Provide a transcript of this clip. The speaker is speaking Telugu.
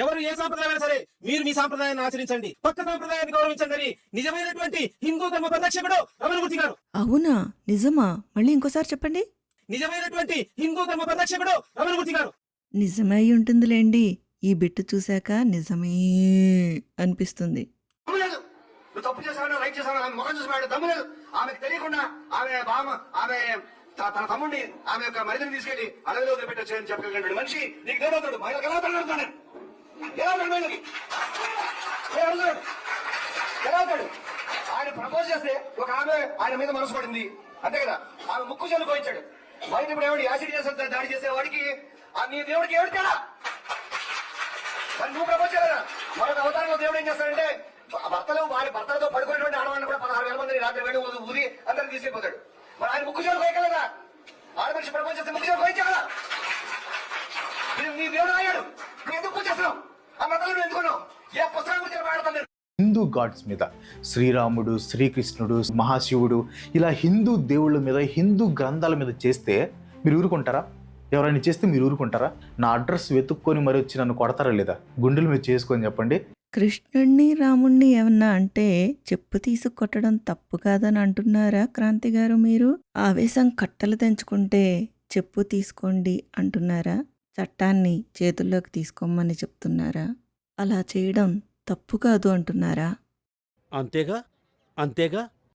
ఎవరు ఏ సాంప్రదాయమైనా సరే మీరు మీ సాంప్రదాయాన్ని ఆచరించండి, పక్క సాంప్రదాయాన్ని గౌరవించండి అని నిజమైనటువంటి హిందూ ధర్మ పరిరక్షకుడు రమణమూర్తి గారు. అవునా? నిజమా? మళ్ళీ ఇంకోసారి చెప్పండి. నిజమైనటువంటి హిందూ ధర్మ పరిరక్షకుడు రమణమూర్తి గారు. నిజమై ఉంటుందిలేండి. ఈ బిట్టు చూశాక నిజమే అనిపిస్తుంది. లేదు, నువ్వు తప్పు చేసావా రైట్ చేసావా ఆమె ముఖం చూసి మాట్లాడే దమ్ము లేదు. ఆమెకు తెలియకుండా ఆమె తన తమ్ముడిని ఆమె యొక్క మరిదిని తీసుకెళ్లి అడవిలో వదిలిపెట్టొచ్చని చెప్పగలిగినటువంటి మనిషి నీకు దేవుడవుతాడు. మహిళలకు ఎలా తల్లిదండ్రులు నేను ఎలా అవుతాడు? మహిళకి ఎలా అవుతాడు? ఆయన ప్రపోజ్ చేస్తే ఒక ఆమె ఆయన మీద మనసు పడింది అంతే కదా, ఆమె ముక్కు చెల్లు పోయించాడు. బయట ఇప్పుడు ఎవడు యాసిడ్ చేసే దాడి చేసే వాడికి నీ దేవుడికి ఎవడు తేడా? మరి నువ్వు ప్రపోజ్ చేయలేదా? మరొక అవతారంలో దేవుడు ఏం చేస్తాడంటే భర్తలతో పడుకునేటువంటి ఆడవాళ్ళని కూడా 16,000 మంది రాత్రి వేడి ఊది అందరిని తీసుకెళ్ళిపోతాడు. మరి ఆయన ముక్కు చెవులు పోయగలదా? ఆడమనిషి ప్రపోజ్ చేస్తే ముక్కు చెవులు పోయించగలదా? నీ దేవుడు అయ్యాడు, నువ్వు ఎందుకు పూజ చేస్తున్నావు? ఆ మతాలు నువ్వు ఎందుకున్నావు? ఏ పుస్తకం గురించి మాట్లాడతాను? హిందూ గాడ్స్ మీద శ్రీరాముడు, శ్రీకృష్ణుడు, మహాశివుడు ఇలా హిందూ దేవుళ్ళ మీద, హిందూ గ్రంథాల మీద చేస్తే మీరు ఊరుకుంటారా? ఎవరైనా చేస్తే మీరు ఊరుకుంటారా? నా అడ్రస్ వెతుక్కొని మరి వచ్చి నన్ను కొడతారా లేదా? గుండెలు మీద చేసుకొని చెప్పండి. కృష్ణుణ్ణి రాముణ్ణి ఏమన్నా అంటే చెప్పు తీసి కొట్టడం తప్పు కాదని అంటున్నారా క్రాంతి గారు? మీరు ఆవేశం కట్టలు తెంచుకుంటే చెప్పు తీసుకోండి అంటున్నారా? చట్టాన్ని చేతుల్లోకి తీసుకోమని చెప్తున్నారా? అలా చేయడం తప్పు కాదు అంటున్నారా? అంతేగా అంతేగా